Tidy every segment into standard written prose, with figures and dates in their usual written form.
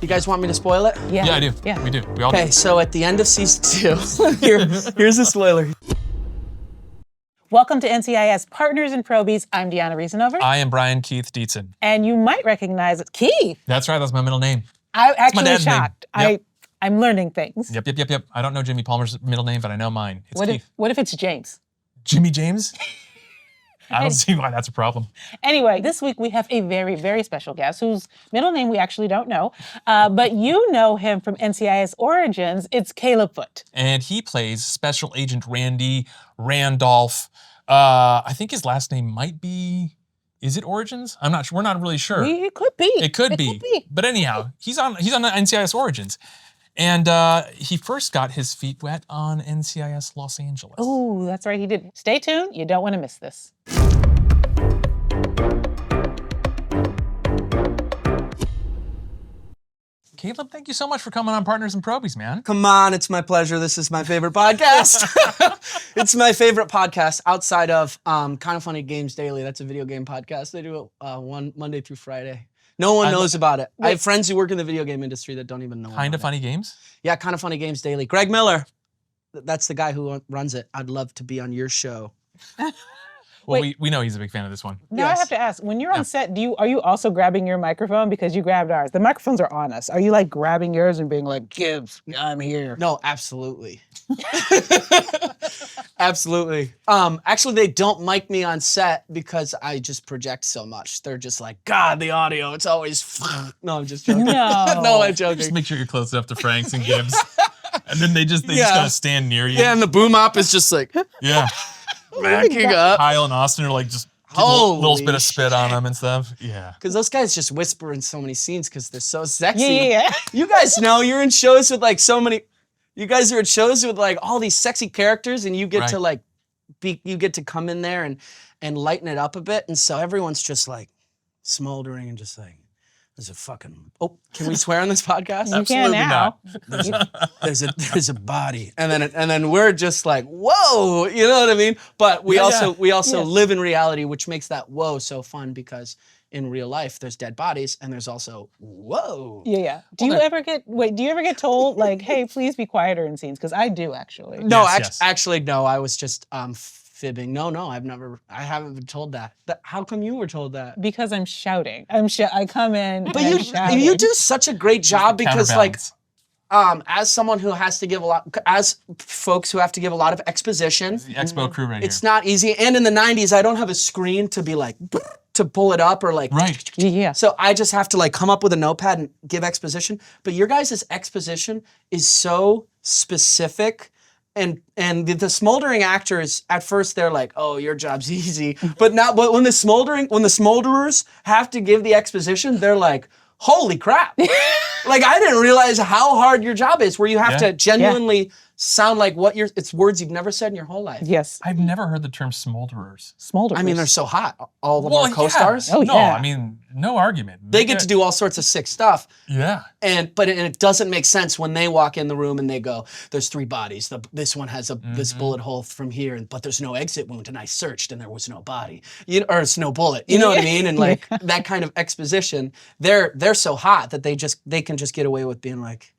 You guys want me to spoil it? Yeah, I do. Yeah. We do. We all Okay, do. so at the end of season 2, here's the spoiler. Welcome to NCIS Partners and Probies. I'm Diona Reasonover. I am Brian Keith Dietzen. And you might recognize it. Keith. That's right, that's my middle name. I'm actually dad's name. shocked. Yep. I'm learning things. Yep. I don't know Jimmy Palmer's middle name, but I know mine. It's Keith. What if it's James? Jimmy James? I don't see why that's a problem. Anyway, this week we have a very, very special guest whose middle name we actually don't know, but you know him from NCIS Origins. It's Caleb Foote. And he plays Special Agent Randy Randolph. I think his last name might be, is it Origins? I'm not sure. We're not really sure. It could be. It could be. But anyhow, he's on the NCIS Origins. And he first got his feet wet on NCIS Los Angeles. Oh, that's right, he did. Stay tuned. You don't want to miss this. Caleb, thank you so much for coming on Partners and Probies, man. Come on, it's my pleasure. This is my favorite podcast. It's my favorite podcast outside of Kind of Funny Games Daily. That's a video game podcast. They do it one Monday through Friday. No one knows about it. I have friends who work in the video game industry that don't even know Kind of Funny Games? Yeah, Kind of Funny Games Daily. Greg Miller, that's the guy who runs it. I'd love to be on your show. Well, we know he's a big fan of this one. Now Yes. I have to ask, when you're on set, are you also grabbing your microphone because you grabbed ours? The microphones are on us. Are you like grabbing yours and being like, Gibbs, I'm here? No, absolutely. Absolutely. Actually, they don't mic me on set because I just project so much. They're just like, God, the audio, it's always. No, I'm just joking. No. No, I'm joking. Just make sure you're close enough to Franks and Gibbs. And then they just gotta stand near you. Yeah, and the boom op is just like Yeah. backing up. Kyle and Austin are like just getting a Holy little bit of spit on them and stuff. Yeah. Because those guys just whisper in so many scenes because they're so sexy. Yeah. You guys know you're in shows with like so many. You guys are in shows with like all these sexy characters, and you get to like you get to come in there and lighten it up a bit, and so everyone's just like smoldering and just like, there's a fucking. Oh, can we swear on this podcast? You can now. There's a body, and then we're just like, whoa, you know what I mean? But we also live in reality, which makes that whoa so fun because in real life there's dead bodies and there's also whoa. Yeah. Do you ever get told like, hey, please be quieter in scenes? Because I do actually. No, Yes. actually, no. I was just fibbing. No, I haven't been told that. How come you were told that? Because I'm shouting. I come in. But and I'm shouting. you do such a great job because like Counterbalance. as someone who has to give a lot, as folks who have to give a lot of exposition, the Expo crew right it's here. not easy. And in the 90s, I don't have a screen to be like, to pull it up or like. Right. Yeah. So I just have to like come up with a notepad and give exposition. But your guys' exposition is so specific. And the smoldering actors, at first they're like, oh, your job's easy. But when the smolderers have to give the exposition, they're like, holy crap. Like, I didn't realize how hard your job is, where you have to genuinely sound like it's words you've never said in your whole life. Yes. I've never heard the term smolderers. Smolderers. I mean, they're so hot. All of our co-stars. Oh, no, yeah. I mean, no argument. They get to do all sorts of sick stuff. Yeah. But it doesn't make sense when they walk in the room and they go, there's 3 bodies. This one has this bullet hole from here, but there's no exit wound, and I searched and there was no body. Or it's no bullet. You know what I mean? And like that kind of exposition, they're so hot that they can just get away with being like,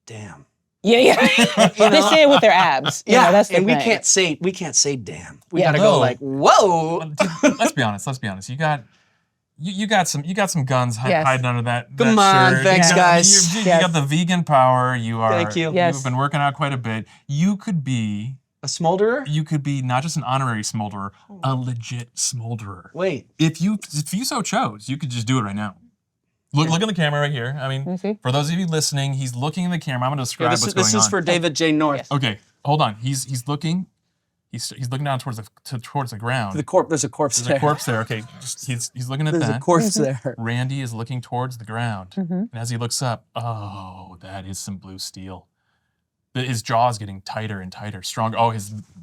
damn. Yeah. They say it with their abs. You know, that's the and thing. we can't say damn. We gotta go like, whoa. Let's be honest. You got some guns hiding under that Come that on, shirt. thanks, guys. You got the vegan power. Thank you. You've been working out quite a bit. You could be a smolderer. You could be not just an honorary smolderer, a legit smolderer. Wait. If you so chose, you could just do it right now. Look in the camera right here. I mean, for those of you listening, he's looking in the camera. I'm going to describe what's going on. This is for David J. North. Yes. Okay, hold on. He's looking. He's looking down towards the ground. There's a corpse there. There's a corpse there. Okay, he's looking at that. There's a corpse there. Randy is looking towards the ground, and as he looks up, oh, that is some blue steel. His jaw is getting tighter and tighter, stronger. Oh,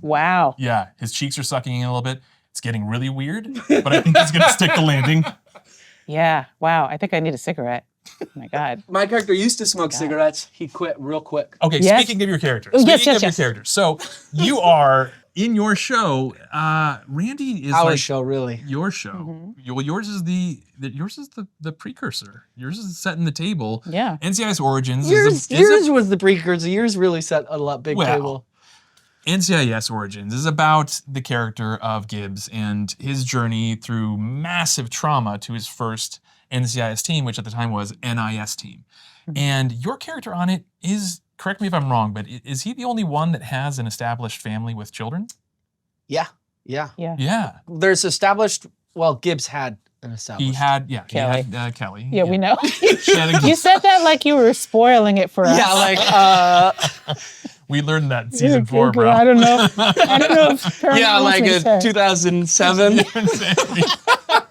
Wow. Yeah, his cheeks are sucking in a little bit. It's getting really weird, but I think he's gonna stick the landing. Yeah. Wow. I think I need a cigarette. Oh my God. My character used to smoke cigarettes. He quit real quick. Okay, Yes. speaking of your character. Oh, yes. So you are in your show, Randy is Our like show, really. your show. Well, yours is the precursor. Yours is setting the table. Yeah. NCIS Origins Yours was the precursor. Yours really set a lot big table. NCIS Origins is about the character of Gibbs and his journey through massive trauma to his first NCIS team, which at the time was NIS team. And your character on it is, correct me if I'm wrong, but is he the only one that has an established family with children? Yeah. Yeah. There's established. Well, Gibbs had an established. He had Kelly. Kelly. Yeah, we know. Shannon- You said that like you were spoiling it for us. Yeah, like we learned that in season 4, bro. I don't know. I don't know if Paramount yeah, wants like me to say. 2007.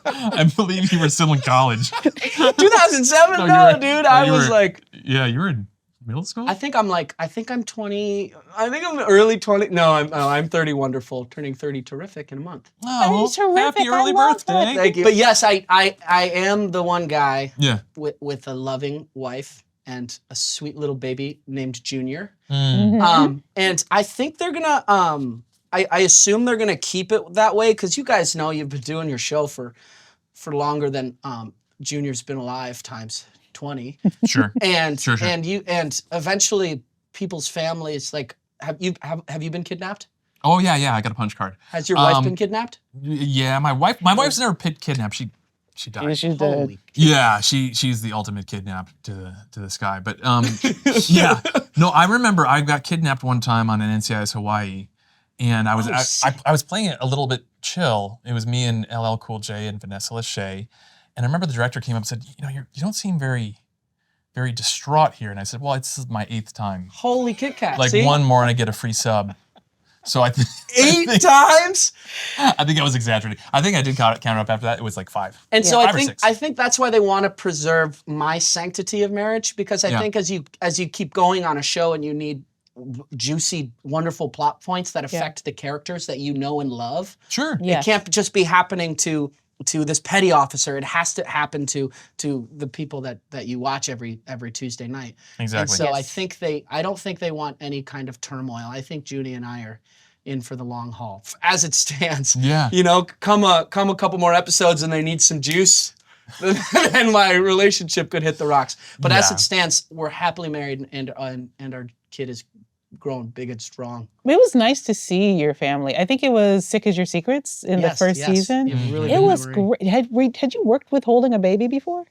I believe you were still in college. 2007? No, No, you were- dude. no, I you was were- like, Yeah, you were in middle school? I think I'm 20. I think I'm early 20. No, I'm 30 wonderful, turning 30 terrific in a month. Oh, terrific. happy I early love that. birthday. Thank you. But yes, I am the one guy Yeah. with a loving wife and a sweet little baby named Junior. Mm. And I think they're gonna I assume they're gonna keep it that way because you guys know you've been doing your show for longer than Junior's been alive times 20. Sure. And Sure. and eventually people's families like have you been kidnapped? Oh yeah, I got a punch card. Has your wife been kidnapped? Yeah, my wife's never kidnapped. She died. She's dead. Holy Yeah, she's the ultimate kidnap to this guy. But yeah, no, I remember I got kidnapped one time on an NCIS Hawaii, and I was playing it a little bit chill. It was me and LL Cool J and Vanessa Lachey, and I remember the director came up and said, you don't seem very, very distraught here, and I said, well, this is my 8th time. Holy Kit Kat. Like see? one more and I get a free sub. So I think 8 times? I think I was exaggerating. I think I did count up after that. It was like 5. And so 5 or 6. I think that's why they want to preserve my sanctity of marriage because I think as you keep going on a show and you need juicy, wonderful plot points that affect the characters that you know and love. Sure. Yeah. It can't just be happening to this petty officer. It has to happen to the people that you watch every Tuesday night. Exactly. And so I don't think they want any kind of turmoil. I think Judy and I are in for the long haul as it stands. Yeah. Come a couple more episodes and they need some juice. Then my relationship could hit the rocks. But as it stands, we're happily married and our kid is growing big and strong. It was nice to see your family. I think it was Sick as Your Secrets in the first season. Really It good was memory. great. Had you worked with holding a baby before?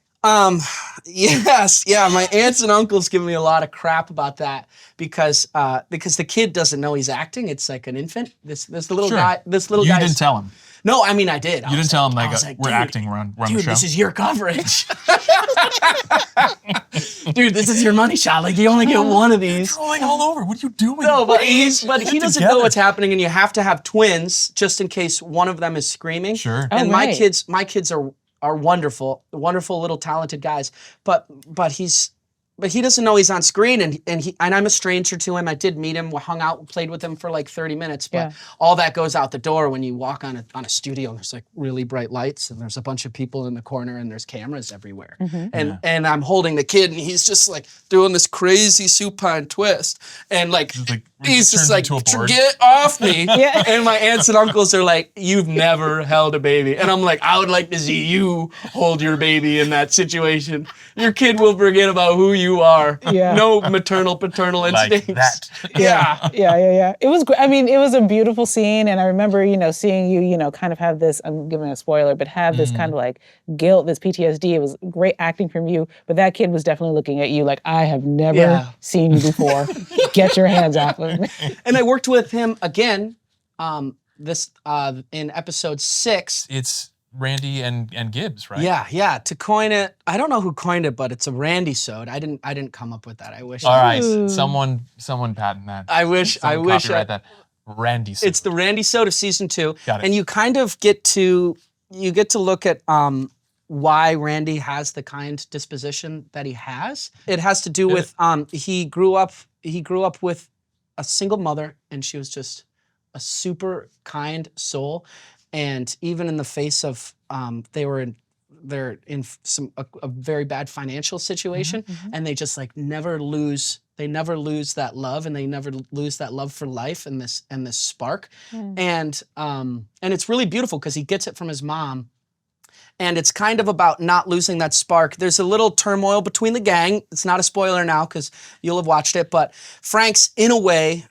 Yes, yeah. My aunts and uncles give me a lot of crap about that because the kid doesn't know he's acting. It's like an infant. This little Sure. guy. This little You guy. didn't tell him. No, I mean I did. You didn't tell him I like, was we're dude, acting, we're on the Dude, show. this is your coverage. Dude, this is your money shot. Like you only get one of these. Trolling all over. What are you doing? No, but he Get doesn't together. know what's happening, and you have to have twins just in case one of them is screaming. Sure. And Oh, my right. kids are wonderful little talented guys. But he doesn't know he's on screen, and I'm a stranger to him. I did meet him, hung out, played with him for like 30 minutes, but all that goes out the door when you walk on a studio. And there's like really bright lights, and there's a bunch of people in the corner, and there's cameras everywhere. And I'm holding the kid, and he's just like doing this crazy supine twist, and like he's just turns like, into a board. get off me. Yeah. And my aunts and uncles are like, you've never held a baby. And I'm like, I would like to see you hold your baby in that situation. Your kid will forget about who you are. Yeah. No maternal, paternal Like instincts. that. Yeah. Yeah. It was great. I mean, it was a beautiful scene, and I remember, seeing you, kind of have this. I'm giving a spoiler, but have this kind of like guilt, this PTSD. It was great acting from you, but that kid was definitely looking at you like, I have never seen you before. Get your hands off of me. And I worked with him again, in episode 6. It's Randy and Gibbs, right? Yeah. To coin it, I don't know who coined it, but it's a Randy-sode. I didn't come up with that. I wish. All right. Ooh. Someone patent that. I wish. Copyright that. Randy. It's the Randy-sode of season 2, Got it. and you kind of get to look at why Randy has the kind disposition that he has. It has to do with he grew up with a single mother, and she was just a super kind soul. And even in the face of they're in a very bad financial situation, and they just like never lose They never lose that love, and they never lose that love for life and this spark. And it's really beautiful because he gets it from his mom. And it's kind of about not losing that spark. There's a little turmoil between the gang. It's not a spoiler now because you'll have watched it, but Frank's, in a way,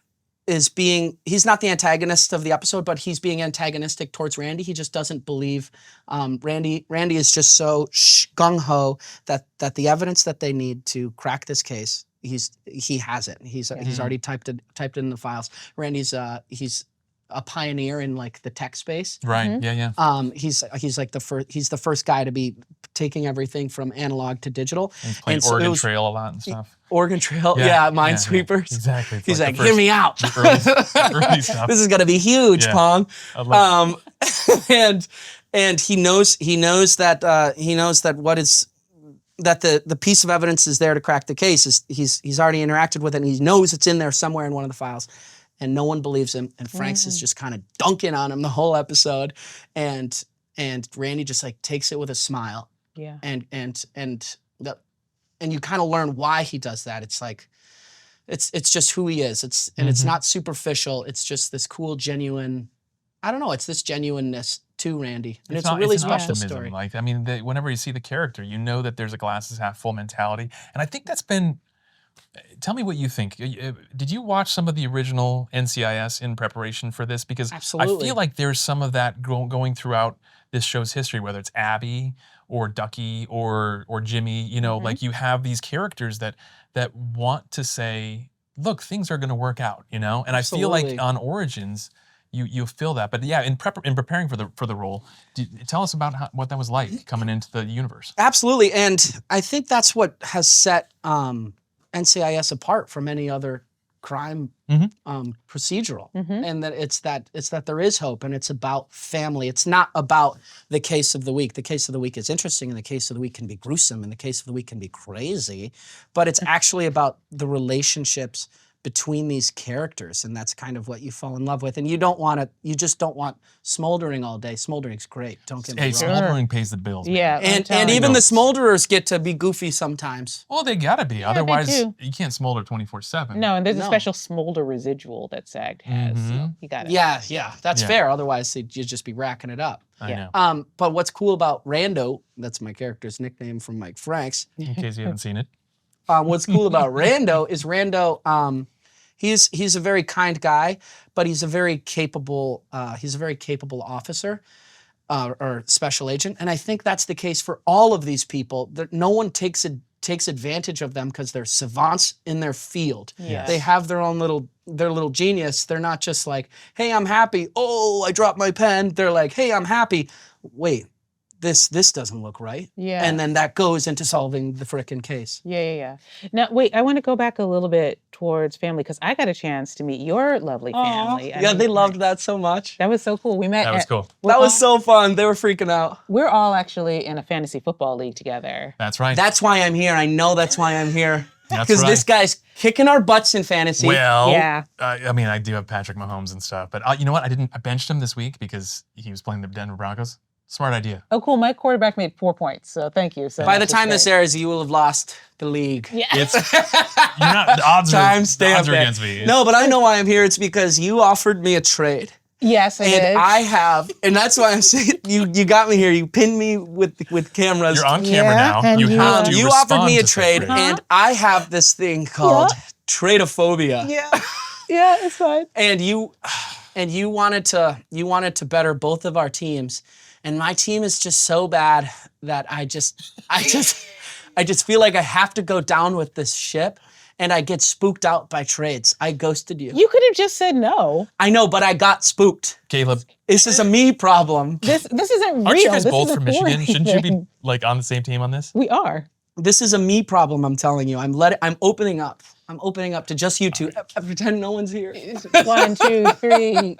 he's not the antagonist of the episode, but he's being antagonistic towards Randy. He just doesn't believe Randy is just so gung-ho that the evidence that they need to crack this case, he has it. He's already typed it in the files. Randy's he's a pioneer in like the tech space. Right. Yeah. He's like the first guy to be taking everything from analog to digital. And playing Oregon Trail a lot and stuff. Oregon Trail, Minesweepers. Yeah, exactly. He's like, hear me out. Early stuff. This is gonna be huge, Pong. And he knows that the piece of evidence is there to crack the case. He's already interacted with it, and he knows it's in there somewhere in one of the files. And no one believes him. And Frank's is just kind of dunking on him the whole episode. And Randy just like takes it with a smile. Yeah. And you kind of learn why he does that. It's like, it's just who he is. It's not superficial. It's just this cool, genuine, I don't know, it's this genuineness to Randy. And it's a really special story. Like, I mean, whenever you see the character, you know that there's a glass half full mentality. And I think that's been, tell me what you think. Did you watch some of the original NCIS in preparation for this? Because Absolutely. I feel like there's some of that going throughout this show's history, whether it's Abby or Ducky or Jimmy. You know, like you have these characters that want to say, look, things are going to work out. You know, and Absolutely. I feel like on Origins, you feel that. But yeah, in preparing for the role, tell us about what that was like coming into the universe. Absolutely, and I think that's what has set NCIS apart from any other crime procedural, and that it's that there is hope, and it's about family. It's not about the case of the week. The case of the week is interesting, and the case of the week can be gruesome, and the case of the week can be crazy, but it's actually about the relationships between these characters, and that's kind of what you fall in love with. And you just don't want smoldering all day. Smoldering's great. Don't get me wrong. Smoldering pays the bills. Man. Yeah. And even the smolderers get to be goofy sometimes. Well, they gotta be. Otherwise, do. you can't smolder 24/7. No, and there's a special smolder residual that SAG has. So you got it. Yeah, that's fair. Otherwise, you'd just be racking it up. I know. But what's cool about Rando, that's my character's nickname from Mike Franks. In case you haven't seen it. What's cool about Rando is he's a very kind guy, but he's a very capable officer or special agent. And I think that's the case for all of these people. That no one takes advantage of them because they're savants in their field. Yes. They have their little genius. They're not just like, hey, I'm happy. Oh, I dropped my pen. They're like, hey, I'm happy. Wait, this doesn't look right. Yeah. And then that goes into solving the frickin' case. Yeah. Now, wait, I want to go back a little bit towards family because I got a chance to meet your lovely family. They loved that so much. That was so cool. We met. That was cool. That was so fun. They were freaking out. We're all actually in a fantasy football league together. That's right. That's why I'm here. I know that's why I'm here. That's Because right. this guy's kicking our butts in fantasy. Well, Yeah. I mean, I do have Patrick Mahomes and stuff, but you know what? I benched him this week because he was playing the Denver Broncos. Smart idea. Oh, cool. My quarterback made 4 points, so thank you. So By the time this airs, you will have lost the league. Yeah. The odds are against me. No, but I know why I'm here. It's because you offered me a trade. Yes, I did. And I have, and that's why I'm saying you got me here. You pinned me with cameras. You're on camera now. and You have to You respond offered me a to trade, that and I have this thing called tradeophobia. Yeah, it's fine. And you wanted to better both of our teams, and my team is just so bad that I just feel like I have to go down with this ship, and I get spooked out by trades. I ghosted you. You could have just said no. I know, but I got spooked. Caleb, This is a me problem. This isn't real. aren't you guys This both is a from Michigan? foreign Shouldn't you be thing. like on the same team on this? We are. This is a me problem. I'm telling you. I'm opening up. I'm opening up to just you two. I pretend no one's here. 1, 2, 3.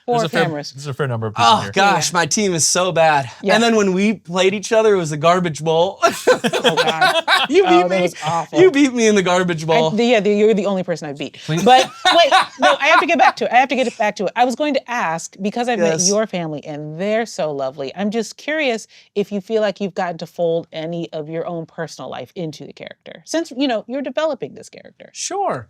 4 cameras. There's a fair number of people Oh here. gosh, my team is so bad. Yeah. And then when we played each other, it was the garbage bowl. Oh God. You beat me. That was awful. You beat me in the garbage bowl. You're the only person I beat. But wait, no, I have to get back to it. I was going to ask, because I've met your family and they're so lovely, I'm just curious if you feel like you've gotten to fold any of your own personal life into the character, since, you're developing this character. Sure.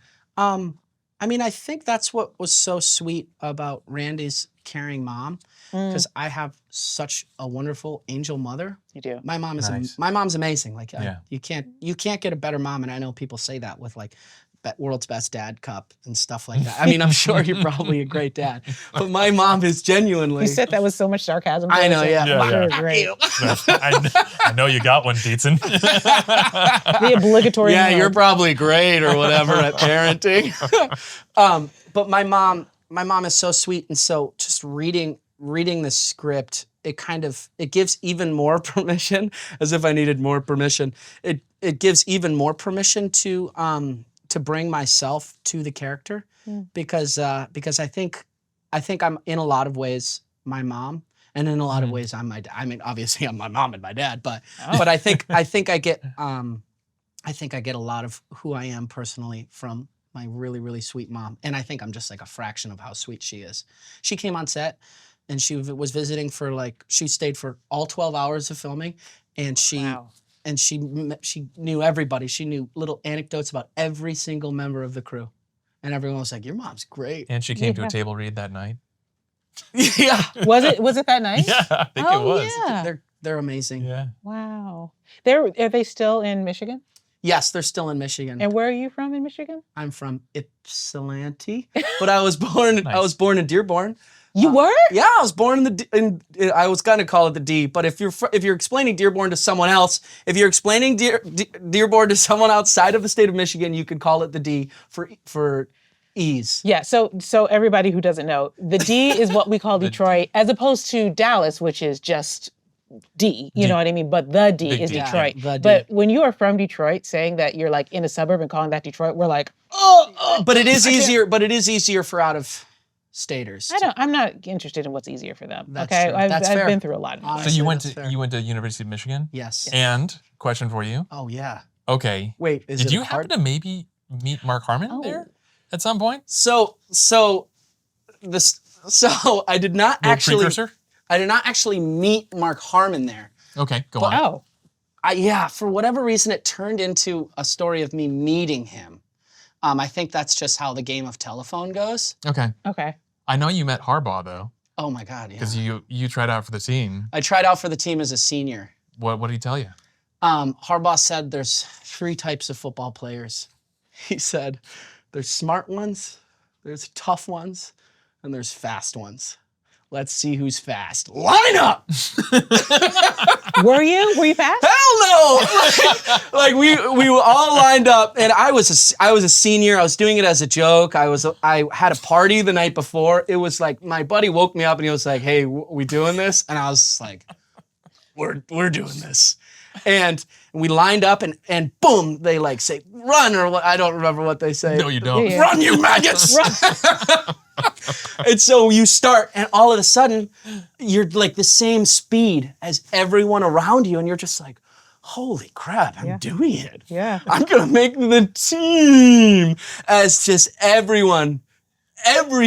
I mean, I think that's what was so sweet about Randy's caring mom, because I have such a wonderful angel mother. You do. My mom is Nice. my mom's amazing. Like Yeah. you can't get a better mom, and I know people say that with like World's Best Dad Cup and stuff like that. I mean, I'm sure you're probably a great dad, but my mom is genuinely. You said that with so much sarcasm. I know, yeah. Sure, Yeah. great. I know you got one, Dietzen. The obligatory. Yeah, note. you're probably great or whatever at parenting. But my mom is so sweet, and so just reading the script, it gives even more permission, as if I needed more permission. It gives even more permission to bring myself to the character, because I think I'm in a lot of ways my mom, and in a lot of ways I'm my dad. I mean, obviously I'm my mom and my dad, but I think I get a lot of who I am personally from my really, really sweet mom, and I think I'm just like a fraction of how sweet she is. She came on set, and she was visiting she stayed for all 12 hours of filming, and she. Wow. And she knew everybody. She knew little anecdotes about every single member of the crew. And everyone was like, your mom's great. And she came to a table read that night. Yeah. Was it that night? Yeah, I think it was. Yeah. They're amazing. Yeah. Wow. Are they still in Michigan? Yes, they're still in Michigan. And where are you from in Michigan? I'm from Ypsilanti, but I was born in Dearborn. You were? Yeah, I was born I was gonna call it the D, but if you're explaining Dearborn to someone else, if you're explaining Dearborn to someone outside of the state of Michigan, you could call it the D for ease. Yeah, so everybody who doesn't know, the D is what we call Detroit, as opposed to Dallas, which is just D, you know what I mean? But the D Big is D. Detroit. Yeah, the D. But when you are from Detroit, saying that you're like in a suburb and calling that Detroit, we're like, oh. But it is easier. But it is easier for out of staters. I'm not interested in what's easier for them. That's okay, true. I've That's fair. been through a lot. In my life. So you went that's fair. to University of Michigan? Yes. And question for you. Oh yeah. Okay. Wait, Did you happen to maybe meet Mark Harmon there at some point? So I did not Precursor? I did not actually meet Mark Harmon there. Okay, go But- on. Oh, For whatever reason, it turned into a story of me meeting him. I think that's just how the game of telephone goes. Okay. okay. I know you met Harbaugh though, Oh my God, yeah. because you tried out for the team. I tried out for the team as a senior. What did he tell you? Harbaugh said there's 3 types of football players. He said there's smart ones, there's tough ones, and there's fast ones. Let's see who's fast. Line up! Were you fast? Hell no! like we were all lined up, and I was a senior. I was doing it as a joke. I had a party the night before. It was like my buddy woke me up and he was like, "Hey, we doing this?" And I was like, "We're doing this." And we lined up, and boom, they like say run, or what, I don't remember what they say. No, you don't. Yeah. Run, you maggots! And so you start, and all of a sudden, you're like the same speed as everyone around you, and you're just like, holy crap, I'm doing it. Yeah. I'm gonna make the team. As just every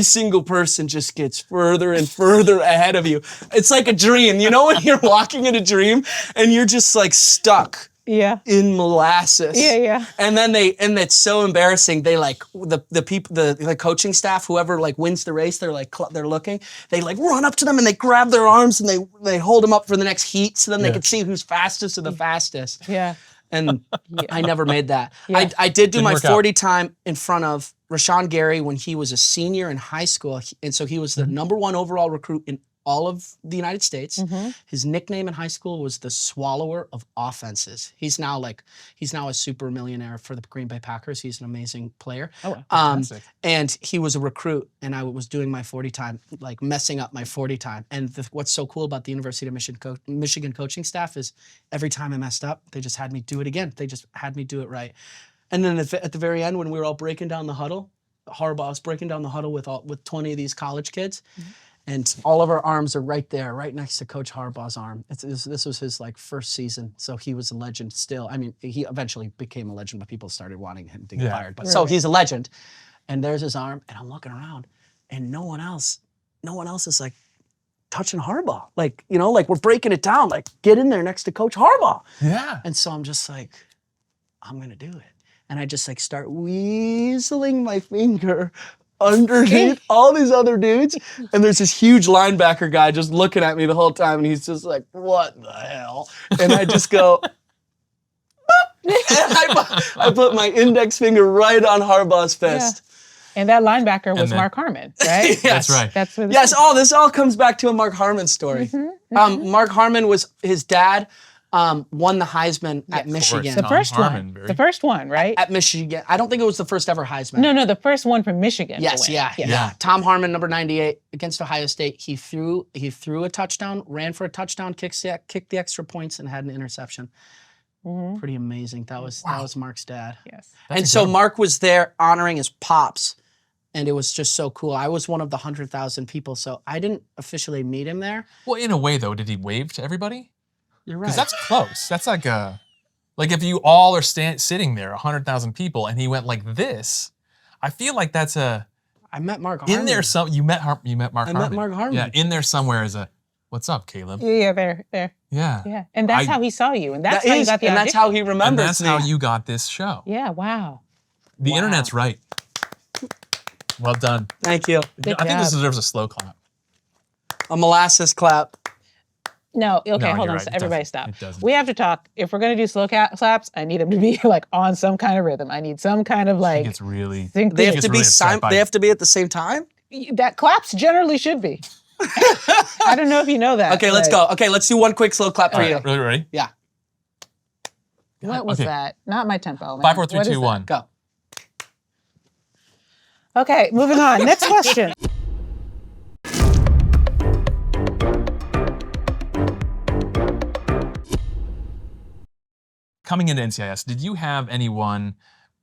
single person just gets further and further ahead of you. It's like a dream. You know when you're walking in a dream and you're just like stuck Yeah. in molasses. Yeah. And then and it's so embarrassing. They like the people, the coaching staff, whoever like wins the race, they're like they're looking. They like run up to them and they grab their arms and they hold them up for the next heat, so then they can see who's fastest of the fastest. Yeah. And I never made that. Yeah. I did do Didn't my work out. 40 time in front of Rashawn Gary when he was a senior in high school, and so he was the #1 overall recruit in all of the United States. Mm-hmm. His nickname in high school was the Swallower of Offenses. He's now a super millionaire for the Green Bay Packers. He's an amazing player. Oh, Fantastic. And he was a recruit, and I was doing my 40 time, like messing up my 40 time. And what's so cool about the University of Michigan coaching staff is every time I messed up, they just had me do it again. They just had me do it right. And then at the very end, when we were all breaking down the huddle, Harbaugh was breaking down the huddle with 20 of these college kids. And all of our arms are right there, right next to Coach Harbaugh's arm. This was his like first season, so he was a legend still. I mean, he eventually became a legend, but people started wanting him to get fired. But so he's a legend. And there's his arm, and I'm looking around, and no one else is like touching Harbaugh. Like, you know, like we're breaking it down, like get in there next to Coach Harbaugh. Yeah. And so I'm just like, I'm gonna do it. And I just like start weaseling my finger underneath all these other dudes. And there's this huge linebacker guy just looking at me the whole time, and he's just like, what the hell? And I just go, and I put my index finger right on Harbaugh's fist. And that linebacker was Mark Harmon, right? Yes. That's right. That's what This all comes back to a Mark Harmon story. Mark Harmon was his dad. Won the Heisman at Michigan. The first one. The first one, right? At Michigan. I don't think it was the first ever Heisman. No, the first one from Michigan. Yes, yeah. Tom Harmon, number 98, against Ohio State. He threw a touchdown, ran for a touchdown, kicked the extra points, and had an interception. Pretty amazing. That was Mark's dad. Yes. And so Mark was there honoring his pops, and it was just so cool. I was one of the 100,000 people, so I didn't officially meet him there. Well, in a way, though, did he wave to everybody? You're right. Because that's close. That's like if you all are sitting there, 100,000 people, and he went like this, I feel like that's I met Mark Harmon. In there, you met Mark Harmon. I met Mark Harmon. Yeah, in there somewhere is what's up, Caleb? Yeah, there. Yeah. Yeah, and that's how he saw you, and that's how you got the audition. And that's how he remembers And that's me. how you got this show. Yeah, wow. The internet's right. Well done. Thank you. I think this deserves a slow clap. A molasses clap. No, okay, No, hold you're on. right. So It everybody doesn't. stop. It doesn't. We have to talk. If we're going to do slow claps, I need them to be like on some kind of rhythm. I need some kind of like. It's really. Sync. They have to be they have to be at the same time? That claps generally should be. I don't know if you know that. Okay, let's go. Okay, let's do one quick slow clap for you. Really ready? Yeah. What was that? Not my tempo. Man. 5, 4, 3, What is 2, that? 1. Go. Okay, moving on. Next question. Coming into NCIS, did you have anyone,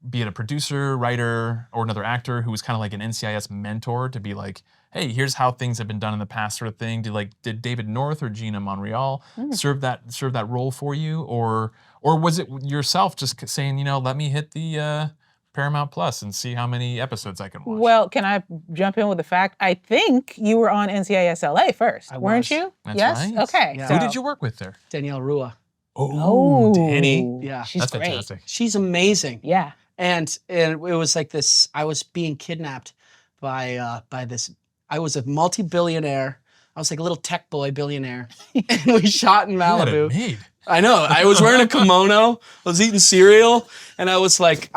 be it a producer, writer, or another actor, who was kind of like an NCIS mentor to be like, hey, here's how things have been done in the past, sort of thing? Did David North or Gina Monreal serve that role for you, or was it yourself just saying, let me hit the Paramount Plus and see how many episodes I can watch? Well, can I jump in with the fact? I think you were on NCIS LA first, weren't you? That's yes. right. Okay. Yeah. So, Who did you work with there? Danielle Rua. Oh, Danny. Yeah. She's That's great. fantastic. She's amazing. Yeah. And it was like this, I was being kidnapped by this, I was a multi-billionaire. I was like a little tech boy billionaire. And we shot in You had it Malibu. made. I know. I was wearing a kimono. I was eating cereal, and I was like,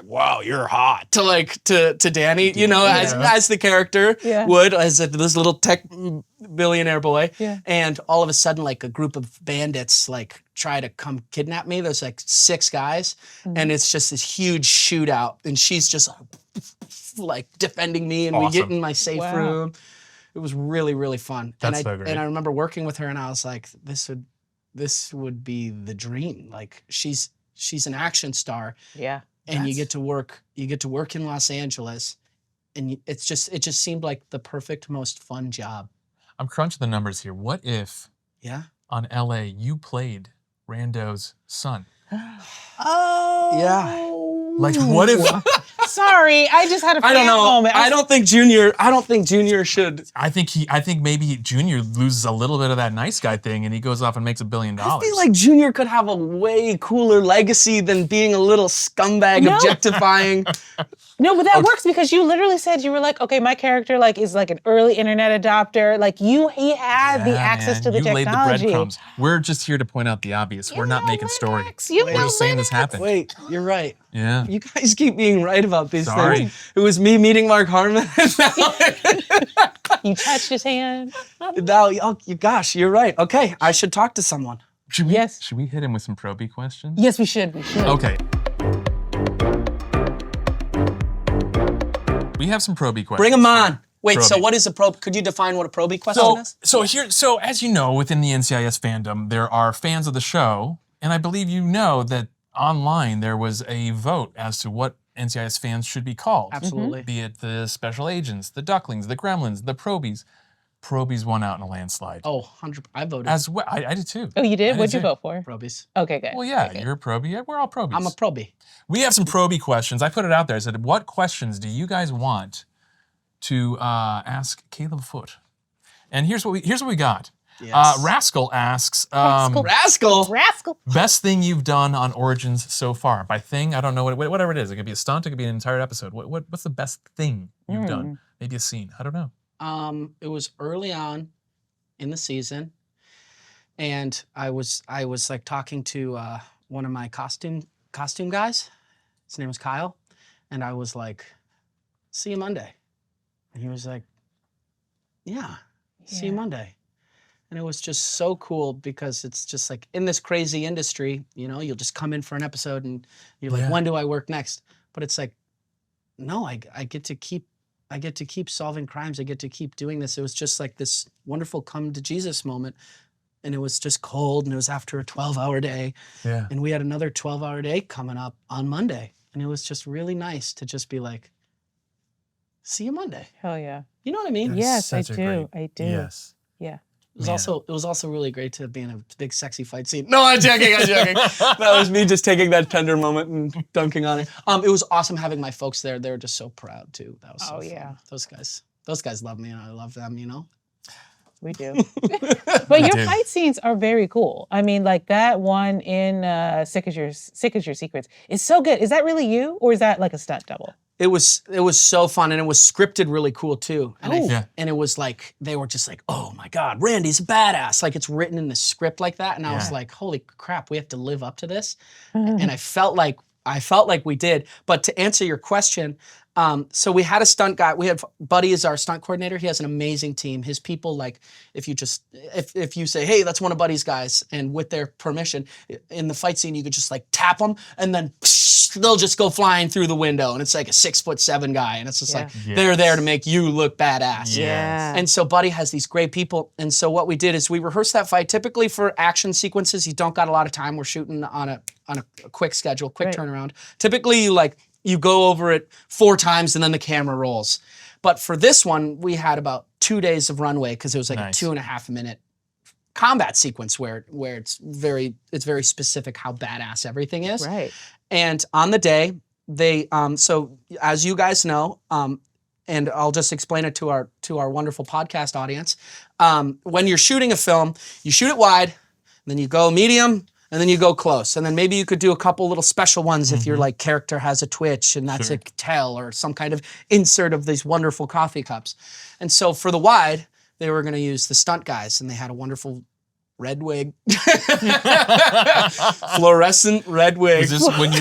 wow, you're hot to Danny, as the character would, as this little tech billionaire boy. Yeah. And all of a sudden, like a group of bandits like try to come kidnap me. There's like 6 guys, and it's just this huge shootout, and she's just like defending me, and we get in my safe room. It was really, really fun. That's so great. And I remember working with her, and I was like, this would be the dream. Like she's an action star. Yeah. And you get to work in Los Angeles, and it just seemed like the perfect, most fun job. I'm crunching the numbers here. What if on LA you played Rando's son? Oh. Yeah. Like what if Sorry, I just had a I don't know. moment. I don't think Junior should. I think maybe Junior loses a little bit of that nice guy thing and he goes off and makes $1 billion. I feel like Junior could have a way cooler legacy than being a little scumbag objectifying. No, but that works because you literally said you were like, okay, my character is like an early internet adopter. Like he had the access to the technology. You laid the breadcrumbs. We're just here to point out the obvious. We're not making story. We're just saying this happened. Wait, you're right. Yeah. You guys keep being right about these Sorry. things. It was me meeting Mark Harmon. You touched his hand. Gosh, you're right. Okay, I should talk to someone. Should we hit him with some Proby questions? Yes, we should. Okay. We have some Proby questions. Bring them on. Wait, so Proby. what is a Proby? Could you define what a Proby question is? So as you know, within the NCIS fandom, there are fans of the show, and I believe you know that online there was a vote as to what NCIS fans should be called. Absolutely. Be it the special agents, the ducklings, the gremlins, the probies. Probies won out in a landslide. Oh, 100. I voted. As well, I did too. Oh, you did? What'd you too. vote for? Probies. Okay, good. Well, yeah, Okay, good. you're a probie. Yeah, we're all probies. I'm a Proby. We have some Proby questions. I put it out there. I said, what questions do you guys want to ask Caleb Foote? And here's what we got. Yes. Rascal asks, Rascal. best thing you've done on Origins so far. By thing, I don't know, whatever it is. It could be a stunt, it could be an entire episode. What's the best thing you've done? Maybe a scene, I don't know. It was early on in the season, and I was like talking to one of my costume guys. His name was Kyle, and I was like, "See you Monday," and he was like, "Yeah, see you Monday." And it was just so cool because it's just like in this crazy industry, you know, you'll just come in for an episode and you're like, when do I work next? But it's like, no, I get to keep solving crimes. I get to keep doing this. It was just like this wonderful come to Jesus moment. And it was just cold and it was after a 12-hour day. Yeah. And we had another 12-hour day coming up on Monday. And it was just really nice to just be like, see you Monday. Hell yeah. You know what I mean? Yes, I do. I do. Yes. Yeah. It was also really great to be in a big sexy fight scene. No, I'm joking. That was me just taking that tender moment and dunking on it. It was awesome having my folks there. They were just so proud too. That was so fun. Those guys love me and I love them, you know? We do. But your fight scenes are very cool. I mean, like that one in Sick as Your Secrets is so good. Is that really you or is that like a stunt double? It was so fun and it was scripted really cool too. And and it was like they were just like, oh my God, Randy's a badass. Like it's written in the script like that. And I was like, holy crap, we have to live up to this. And I felt like we did. But to answer your question, so we had a stunt guy. We had Buddy as our stunt coordinator. He has an amazing team. His people, like, if you say, hey, that's one of Buddy's guys, and with their permission, in the fight scene, you could just like tap them, and then they'll just go flying through the window. And it's like a 6'7" guy, and it's just like they're there to make you look badass. Yeah. And so Buddy has these great people. And so what we did is we rehearsed that fight. Typically for action sequences, you don't got a lot of time. We're shooting on a quick schedule, quick turnaround. Typically, you go over it 4 times and then the camera rolls. But for this one, we had about 2 days of runway because it was like a 2.5 minute combat sequence where it's very specific how badass everything is. Right. And on the day, they so as you guys know, and I'll just explain it to our wonderful podcast audience. When you're shooting a film, you shoot it wide, then you go medium, and then you go close. And then maybe you could do a couple little special ones if your like character has a twitch and that's a tell or some kind of insert of these wonderful coffee cups. And so for the wide, they were gonna use the stunt guys and they had a wonderful red wig. Fluorescent red wig. Was this when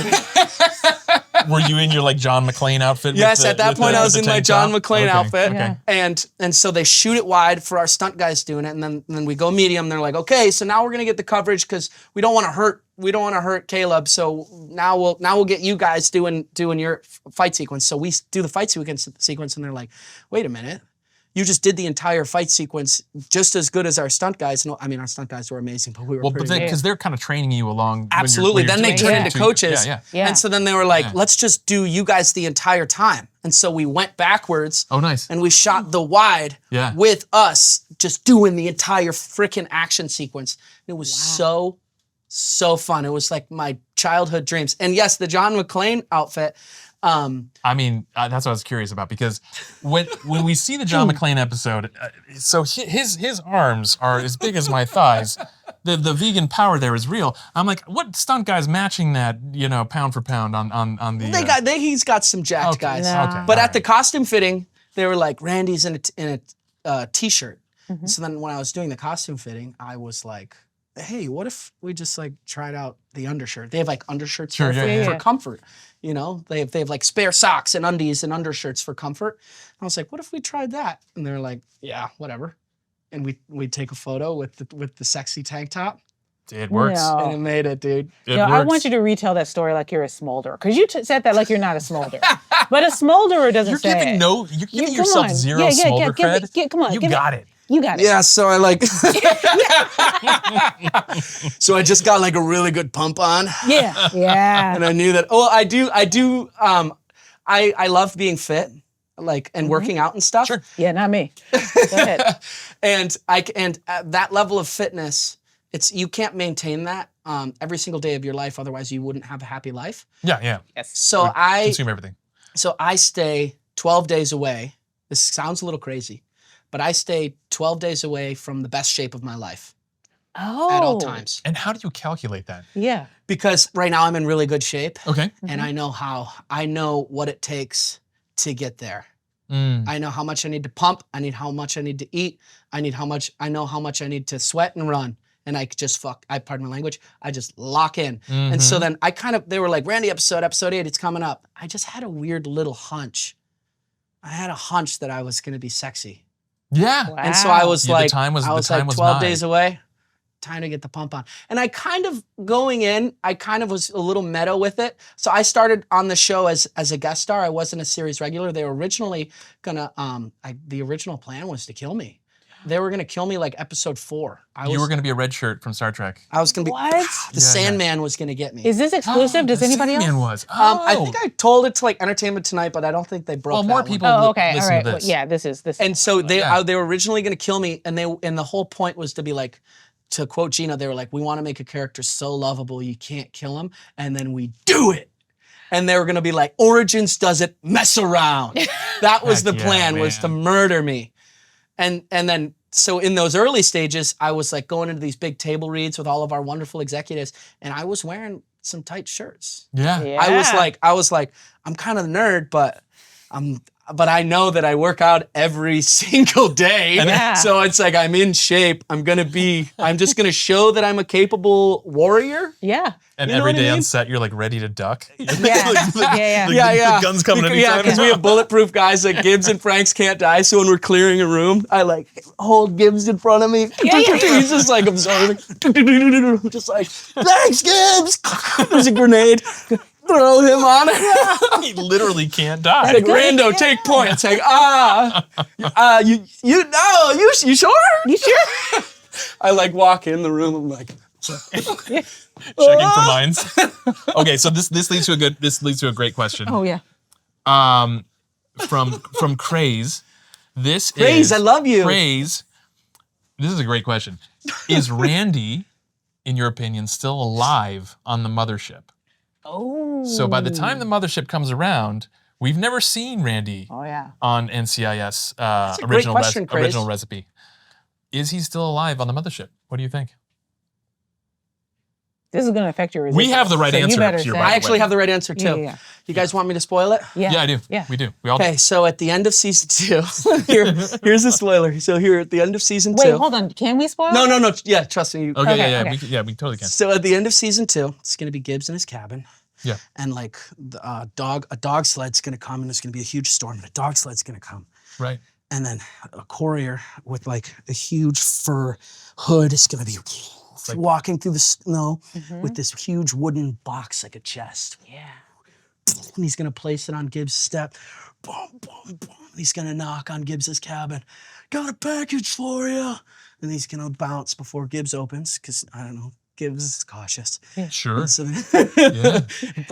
were you in your like John McClane outfit? Yes, at that point I was in my John McClane outfit. Yeah. And so they shoot it wide for our stunt guys doing it, and then we go medium. They're like, okay, so now we're gonna get the coverage because we don't want to hurt Caleb. So now we'll get you guys doing your fight sequence. So we do the fight sequence, and they're like, wait a minute. You just did the entire fight sequence just as good as our stunt guys. No, I mean, our stunt guys were amazing, but we were because they're kind of training you along. Absolutely. When you're then they turn into coaches. Yeah. And so then they were like, let's just do you guys the entire time. And so we went backwards. Oh, nice. And we shot the wide with us just doing the entire freaking action sequence. It was so fun. It was like my childhood dreams. And yes, the John McClane outfit. I mean, that's what I was curious about because when we see the John McClane episode, so his arms are as big as my thighs. The vegan power there is real. I'm like, what stunt guy's matching that? You know, pound for pound on the. He's got some jacked guys. No. Okay, but at the costume fitting, they were like, Randy's in a t-shirt. Mm-hmm. So then when I was doing the costume fitting, I was like, hey, what if we just like tried out the undershirt? They have like undershirts for comfort. You know, they have like spare socks and undies and undershirts for comfort. And I was like, what if we tried that? And they're like, yeah, whatever. And we take a photo with the sexy tank top. It works. No. And it made it, dude. It I works. want you to retell that story like you're a smolder. Because you said that like you're not a smolder. But a smolderer doesn't You're say giving it. you're giving yourself zero smolder cred. Come on. You got it. You got it. Yeah, so I like so I just got like a really good pump on. Yeah. And I knew that I do I love being fit, like, and working out and stuff. Sure. Yeah, not me. Go ahead. And that level of fitness, you can't maintain that every single day of your life. Otherwise, you wouldn't have a happy life. Yeah. Yes. So Consume everything. So I stay 12 days away. This sounds a little crazy, but I stay 12 days away from the best shape of my life Oh. at all times. And how do you calculate that? Yeah. Because right now I'm in really good shape, Okay. and I know what it takes to get there. I know how much I need to pump. I know how much I need to eat. I know how much I need to sweat and run. And I just pardon my language, I just lock in. And so then they were like, Randy, episode 8, it's coming up. I just had a weird little hunch. I had a hunch that I was gonna be sexy. Yeah. Wow. And so I was like, 12 nigh. days away, time to get the pump on. And I kind of was a little meta with it. So I started on the show as a guest star. I wasn't a series regular. They were originally gonna, the original plan was to kill me. They were gonna kill me like episode 4. You were going to be a red shirt from Star Trek. I was gonna be, What? the Sandman was gonna get me. Is this exclusive? Does The anybody else? Sandman was. I think I told it to like Entertainment Tonight, but I don't think they broke Well, more that people one. Oh, okay. All listen right. to Well, this. yeah, this is. And so they Yeah. they were originally going to kill me, and the whole point was to be like, to quote Gina, they were like, we want to make a character so lovable you can't kill him, and then we do it. And they were going to be like, Origins doesn't mess around. That was the Heck yeah, plan, was to man. murder me. And then so in those early stages, I was like going into these big table reads with all of our wonderful executives, and I was wearing some tight shirts. Yeah. Yeah. I was like, I'm kind of a nerd, but I know that I work out every single day. Yeah. So it's like I'm in shape. I'm just gonna show that I'm a capable warrior. Yeah. And You know every what I day on mean? set, you're like ready to duck. Yeah. Yeah. Yeah. The gun's coming anytime. because we have bulletproof guys like Gibbs and Franks can't die. So when we're clearing a room, I like hold Gibbs in front of me. Yeah. He's just like absorbing. Just like, thanks, Gibbs. There's a grenade. Throw him on it. He literally can't die. Like, Rando, take point. It's like, you sure? You sure? I like walk in the room. I'm like, Checking for mines. Okay, so this leads to a great question. Oh yeah. From Craze. Craze, I love you. Craze. This is a great question. Is Randy, in your opinion, still alive on the mothership? Oh. So by the time the mothership comes around, we've never seen Randy Oh yeah. on NCIS a great question, Craze. original recipe. Is he still alive on the mothership? What do you think? This is going to affect your resistance. We have the right so answer You better here, say. by I the actually way. have the right answer too. Yeah. You guys want me to spoil it? Yeah. Yeah, I do. Yeah. We do. We all do. Okay, so at the end of season 2, here's the spoiler. So here at the end of season 2. Wait, hold on. Can we spoil? No. Yeah, trust me. Okay, Okay, yeah. okay. We totally can. So at the end of season 2, it's gonna be Gibbs in his cabin. Yeah. And like a dog sled's gonna come, and there's gonna be a huge storm, and a dog sled's gonna come. Right. And then a courier with like a huge fur hood is gonna be like- walking through the snow with this huge wooden box like a chest. Yeah. And he's gonna place it on Gibbs' step. Boom, boom, boom. He's gonna knock on Gibbs' cabin. Got a package for you. And he's gonna bounce before Gibbs opens, because I don't know, Gibbs is cautious. Sure. So, Yeah.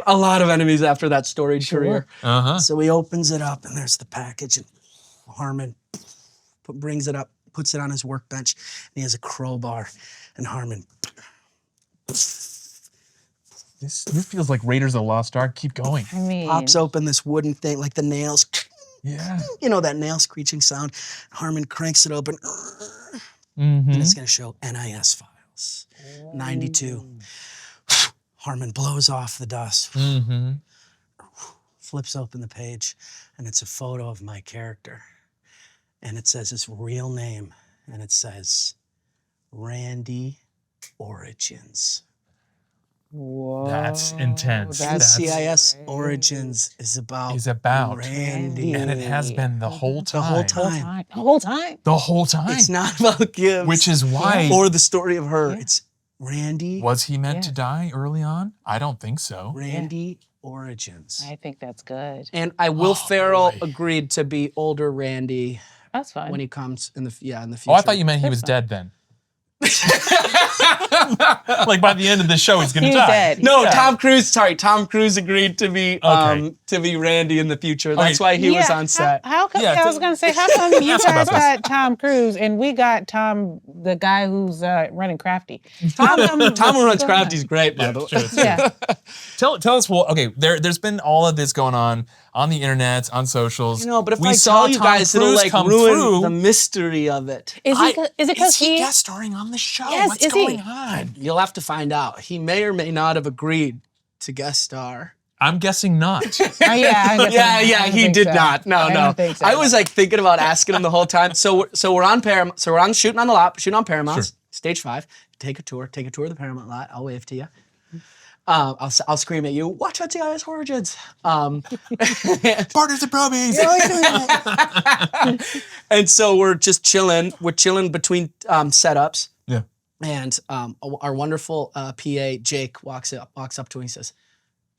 a lot of enemies after that storied career. Uh-huh. So he opens it up, and there's the package, and Harmon brings it up, puts it on his workbench, and he has a crowbar, and Harmon. This feels like Raiders of the Lost Ark. Keep going. I mean. Pops open this wooden thing, like the nails, Yeah. you know, that nail screeching sound. Harmon cranks it open, Mm-hmm. and it's gonna show NIS files. 92. Harmon blows off the dust, Mm-hmm. flips open the page, and it's a photo of my character. And it says his real name, and it says Randy Origins. Whoa. That's intense. That's NCIS great. Origins is about Randy. Randy. And it has been the whole time. The whole The whole time. time. The whole time. The whole time. It's not about Gibbs. Which is why. or the story of her. Yeah. It's Randy. Was he meant Yeah. to die early on? I don't think so. Randy Origins. I think that's good. And Will Ferrell boy. agreed to be older Randy That's fine. when he comes in the future. Oh, I thought you meant he was dead then. Like by the end of the show, he's gonna He's die. dead. No, Yeah. Tom Cruise agreed to be Randy in the future. That's why he was on set. How come? Yeah, I was gonna say, how come you Ask guys about this. got Tom Cruise and we got Tom, the guy who's running Crafty? Tom who runs Crafty's great, by the way. Sure, it's true. Yeah. Tell us what. Okay, there's been all of this going on the internet, on socials. But if we I saw tell you Tom guys, it'll Cruise like come ruin through. the mystery of it. Is it because he guest starring on the show? Yes, What's is he? going on? You'll have to find out. He may or may not have agreed to guest star. I'm guessing not. Oh, yeah, I guess Yeah, he did not. No. don't think so. I was like thinking about asking him the whole time. So we're on Paramount. So we're on shooting on the lot, shooting on Paramount. Sure. Stage 5. Take a tour of the Paramount lot. I'll wave to you. I'll scream at you. Watch NCIS Origins. Partners Probies. And so we're just chilling. We're chilling between setups. Yeah. And our wonderful PA Jake walks up to him. He says,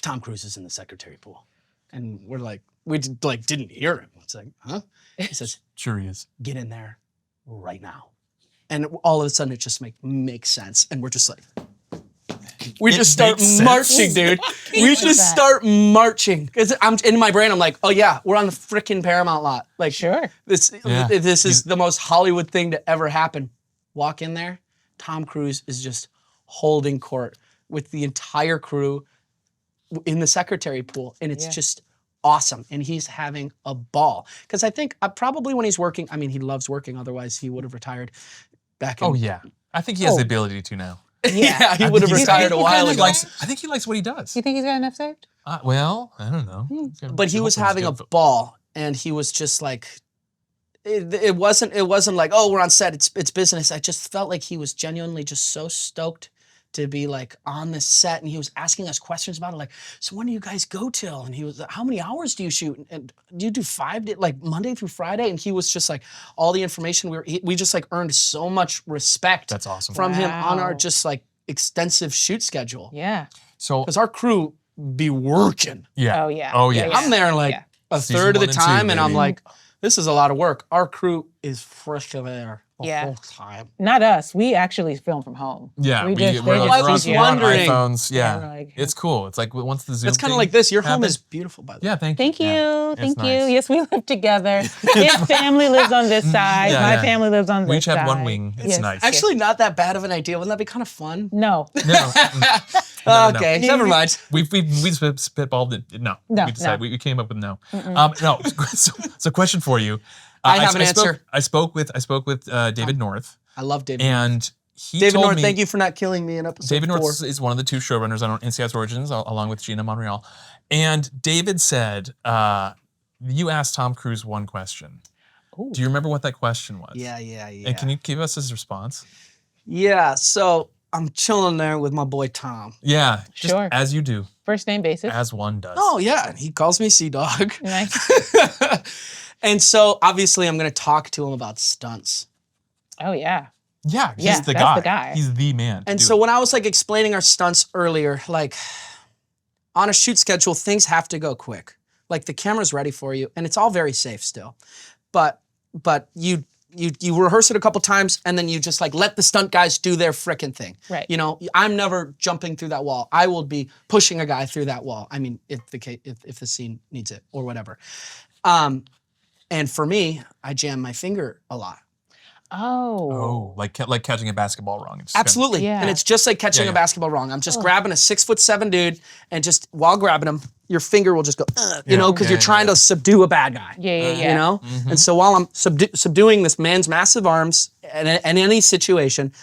"Tom Cruise is in the secretary pool," and we're like, didn't hear him. It's like, huh? He says, Sure he is. "Get in there right now," and all of a sudden it just makes sense, and we're just like, we It just start makes sense. marching, dude. We just that? start marching because I'm in my brain. I'm like, oh yeah, we're on the freaking Paramount lot. Like, Sure. this Yeah. this is the most Hollywood thing to ever happen. Walk in there, Tom Cruise is just holding court with the entire crew in the secretary pool, and it's just awesome. And he's having a ball because I think probably when he's working, I mean, he loves working. Otherwise, he would have retired back in. Oh yeah, I think he has the ability to now. Yeah, he I would have think he's- retired a while ago. I think he likes what he does. You think he's got enough saved? Well, I don't know. But he was having a ball, and he was just like, it wasn't like, oh, we're on set, it's business. I just felt like he was genuinely just so stoked to be like on the set, and he was asking us questions about it, like, so when do you guys go till? And he was, how many hours do you shoot? And do you do 5 days, like Monday through Friday? And he was just like, all the information we just like earned so much respect. That's awesome. From him on our Wow. just like extensive shoot schedule. Yeah. So Because our crew be working. yeah. Oh, yeah. Oh yeah. Yeah. I'm there like Yeah. a Season third of the 1 and 2, time, and I'm baby. like, this is a lot of work. Our crew is fresh there the Yeah. whole time. Not us. We actually film from home. Yeah, We just, we're they like, just I was CGI. we're on wondering. iPhones. Yeah, we're like- it's cool. It's like once the Zoom. It's kind of thing like this. Your home happened- is beautiful, by the way. Yeah, thank Thank you. Yeah, Thank it's you. nice. Yes, we live together. His family lives on this side. Yeah, My yeah. family lives on this We each have one side. wing. It's Yes. nice. Actually, not that bad of an idea. Wouldn't that be kind of fun? No. No. No, no. Okay, never mind. We spitballed it. No. No, We decided no. we came up with no. No. So question for you. I have an answer. I spoke with David North, I love David. and he David told North, me, thank you for not killing me in episode David 4. North is one of the 2 showrunners on NCIS Origins, along with Gina Monreal. And David said, you asked Tom Cruise one question. Ooh. Do you remember what that question was? Yeah. And can you give us his response? Yeah, so I'm chilling there with my boy Tom. Yeah, just Sure. as you do, First name basis. as one does. Oh, yeah, and he calls me Sea Dog. Nice. And so, obviously, I'm going to talk to him about stunts. Oh, yeah. Yeah, he's Yeah, the that's guy. the guy. He's the man. to And do so it. when I was like explaining our stunts earlier, like on a shoot schedule, things have to go quick. Like the camera's ready for you, and it's all very safe still. But you rehearse it a couple times, and then you just like let the stunt guys do their frickin' thing. Right. You know, I'm never jumping through that wall. I will be pushing a guy through that wall. I mean, if the scene needs it or whatever. And for me, I jam my finger a lot. Oh. like catching a basketball wrong. It's just kinda- Absolutely. Yeah. And it's just like catching Yeah, a yeah. basketball wrong. I'm just grabbing a 6'7" dude, and just while grabbing him, your finger will just go, you know, because you're trying to subdue a bad guy. Yeah. You know? And so while I'm subduing this man's massive arms in any situation,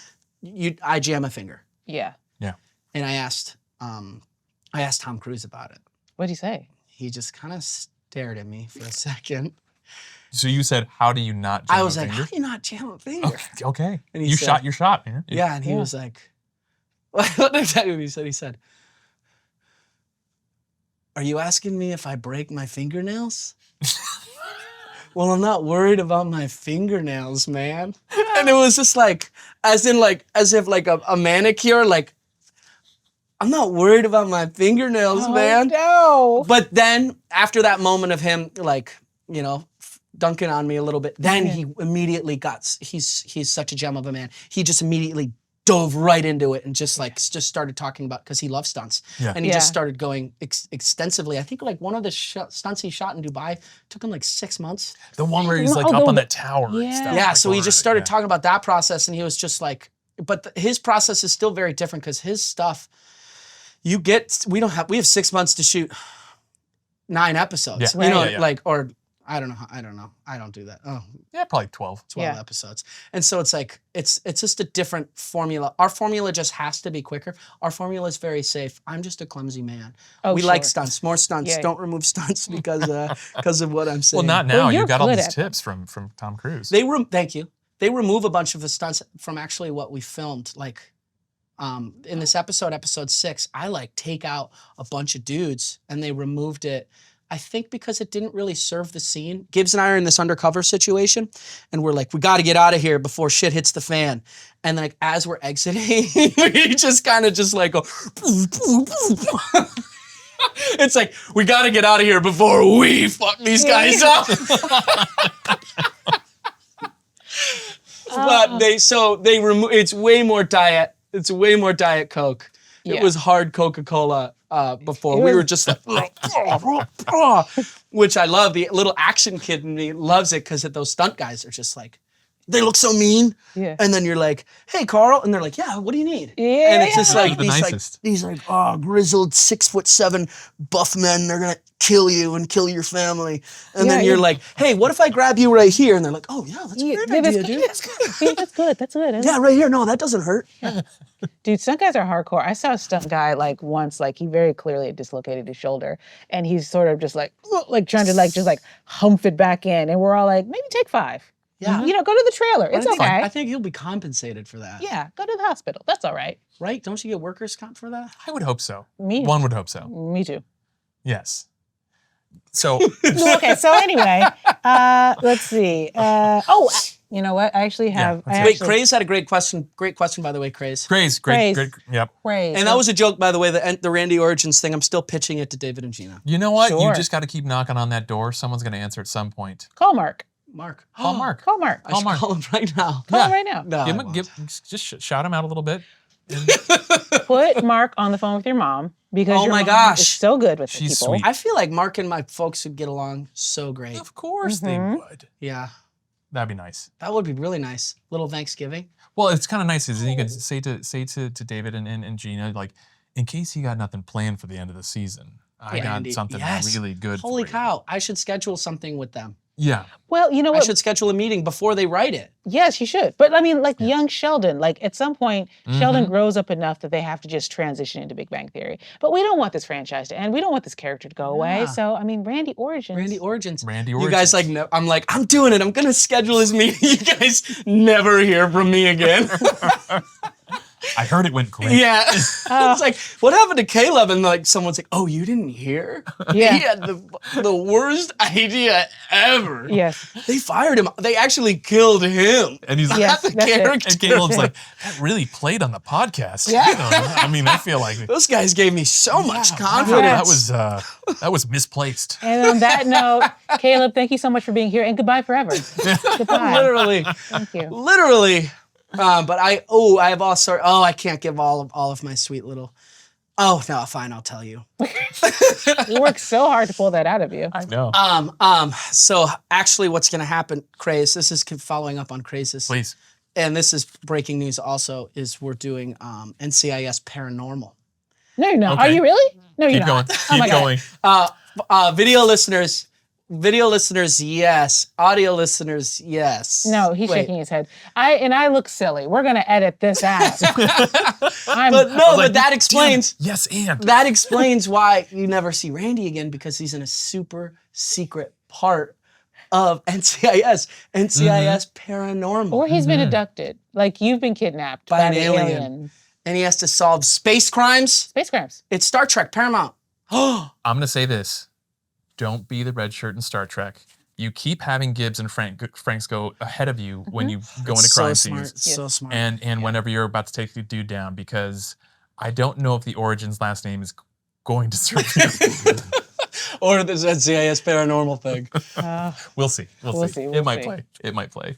I jam a finger. Yeah. Yeah. And I asked Tom Cruise about it. What'd he say? He just kind of stared at me for a second. So you said, how do you not jam I was a like, finger? how do you not jam a finger? Okay. And he You said- shot your shot, man. Yeah, and he Yeah. was like, what exactly he said? He said, are you asking me if I break my fingernails? Well, I'm not worried about my fingernails, man. And it was just like, as if like a manicure, like, I'm not worried about my fingernails, man. No. But then after that moment of him, like, you know, dunking on me a little bit. Then he immediately he's such a gem of a man. He just immediately dove right into it and just started talking about, because he loves stunts. Yeah. And he just started going extensively. I think like one of the stunts he shot in Dubai took him like 6 months. The one where he's like up on that tower and stuff. Yeah, like so he going just around, started talking about that process, and he was just like, but his process is still very different, because his stuff, we have 6 months to shoot 9 episodes. Yeah. You know, Yeah. like, or I don't know. I don't do that. Oh, Yeah, probably 12. 12 episodes. And so it's like, it's just a different formula. Our formula just has to be quicker. Our formula is very safe. I'm just a clumsy man. We like stunts, more stunts. Yeah. Don't remove stunts because of what I'm saying. Well, not now. you're You got all good these at tips from Tom Cruise. Thank you. They remove a bunch of the stunts from actually what we filmed. Like, in this episode 6, I like take out a bunch of dudes, and they removed it. I think because it didn't really serve the scene. Gibbs and I are in this undercover situation, and we're like, we got to get out of here before shit hits the fan. And like as we're exiting, we just kind of just like go. It's like, we got to get out of here before we fuck these guys up. But they remove. It's way more diet. It's way more Diet Coke. It was hard Coca-Cola before. We were just like, which I love. The little action kid in me loves it, because those stunt guys are just like, they look so mean. Yeah. And then you're like, hey, Carl. And they're like, yeah, what do you need? Yeah. And it's just like, The nicest. these grizzled 6'7" buff men. They're going to kill you and kill your family. And then you're like, hey, what if I grab you right here? And they're like, oh, yeah, that's a great idea, dude. That's good. That's good. Yeah, right here. No, that doesn't hurt. Dude, stunt guys are hardcore. I saw a stunt guy like once, like he very clearly had dislocated his shoulder, and he's sort of just like trying to just humph it back in, and we're all like, maybe take 5. Yeah. You know, go to the trailer. It's okay. I think he'll be compensated for that. Yeah, go to the hospital. That's all right. Right? Don't you get workers' comp for that? I would hope so. One would hope so. Me too. Yes. So. Okay, so anyway, let's see. You know what? I actually have. Wait, Craze had a great question. Great question, by the way, Craze. Craze, great. Yep. Craze. And that was a joke, by the way, the Randy Origins thing. I'm still pitching it to David and Gina. You know what? Sure. You just got to keep knocking on that door. Someone's going to answer at some point. Call Mark. Call Mark. Call Mark. I should call him right now. Call him right now. No, Just shout him out a little bit. Put Mark on the phone with your mom, because your mom is so good with She's people. sweet. I feel like Mark and my folks would get along so great. Of course they would. Yeah. That'd be nice. That would be really nice. Little Thanksgiving. Well, it's kind of nice because you can say to David and Gina, like, in case you got nothing planned for the end of the season, I got something really good Holy for you. cow. I should schedule something with them. Yeah. Well, you know what? I should schedule a meeting before they write it. Yes, you should. But I mean, like young Sheldon, like at some point, Sheldon grows up enough that they have to just transition into Big Bang Theory. But we don't want this franchise to end. We don't want this character to go away. So, I mean, Randy Origins. You guys like, no, I'm doing it. I'm going to schedule his meeting. You guys never hear from me again. I heard it went quick. Yeah. It's like, what happened to Caleb? And like, someone's like, oh, you didn't hear? Yeah. He had the worst idea ever. Yes. They fired him. They actually killed him. And he's like, Yes, the that's it. character. And Caleb's like, that really played on the podcast. Yeah. You know, I mean, I feel like Those guys gave me so much confidence. that was misplaced. And on that note, Caleb, thank you so much for being here, and goodbye forever. Goodbye. Literally. Thank you. Literally. But I have also, I can't give all of my sweet little, no, fine, I'll tell you. You worked so hard to pull that out of you. I know. So actually what's going to happen, Craze, this is following up on Crazes. Please. And this is breaking news also, is we're doing NCIS Paranormal. No, you're not. Okay. Are you really? No, you're Keep not. going. Keep going. Video listeners, yes. Audio listeners, yes. No, he's shaking his head. I look silly. We're gonna edit this out. But that explains. Yes, and. That explains why you never see Randy again, because he's in a super secret part of NCIS Paranormal. Or he's been abducted. Like you've been kidnapped By an an alien. And he has to solve space crimes. Space crimes. It's Star Trek, Paramount. I'm gonna say this. Don't be the red shirt in Star Trek. You keep having Gibbs and Franks go ahead of you when you go into crime scenes. So smart. And whenever you're about to take the dude down, because I don't know if the Origins last name is going to serve you. or this NCIS paranormal thing. We'll see. We'll see. We'll It might see. play. It might play.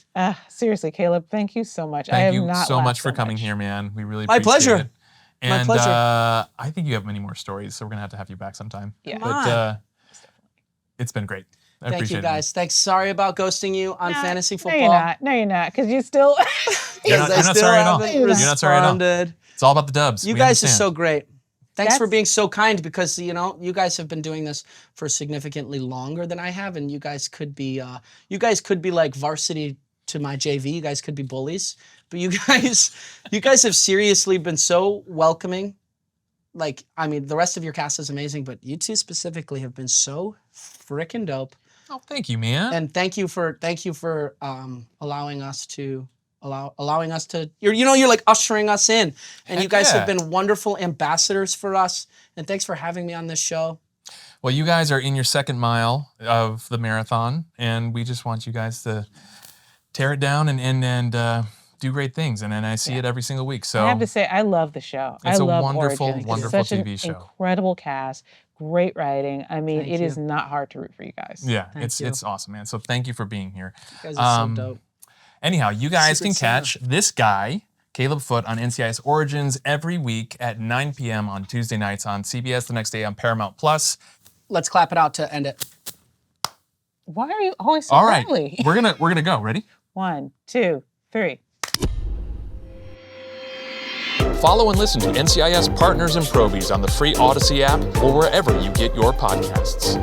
Seriously, Caleb, thank you so much. I Thank have you not so laughed much for so coming much. here, man. We really My appreciate pleasure. it. And pleasure. I think you have many more stories, so we're gonna have you back sometime. Yeah. Come But on. it's been great. I Thank appreciate you guys. Thanks. Sorry about ghosting you on fantasy football. No, you're not. Because you still. You're not, I you're not still sorry at all. haven't You're not sorry at all. responded. It's all about the dubs. You We guys are understand. so great. Thanks for That's- being so kind because you guys have been doing this for significantly longer than I have, and you guys could be like varsity to my JV. You guys could be bullies, but you guys have seriously been so welcoming. Like, I mean, the rest of your cast is amazing, but you two specifically have been so freaking dope. Oh, thank you, man. And thank you for allowing us to you're like ushering us in, and Heck you guys yeah. have been wonderful ambassadors for us. And thanks for having me on this show. Well, you guys are in your second mile of the marathon, and we just want you guys to tear it down and do great things. And then I see it every single week. So I have to say, I love the show. It's I a love wonderful, Origins. wonderful it's such TV an show. incredible cast, great writing. I mean, Thank it is you. not hard to root for you guys. yeah, Thank you. it's awesome, man. So thank you for being here. You guys are so dope. Anyhow, you guys Secret can Santa. catch this guy, Caleb Foote, on NCIS Origins every week at 9 p.m. on Tuesday nights on CBS, the next day on Paramount Plus. Let's clap it out to end it. Why are you always so All right, early? we're gonna go. Ready? 1, 2, 3. Follow and listen to NCIS Partners and Probies on the free Odyssey app or wherever you get your podcasts.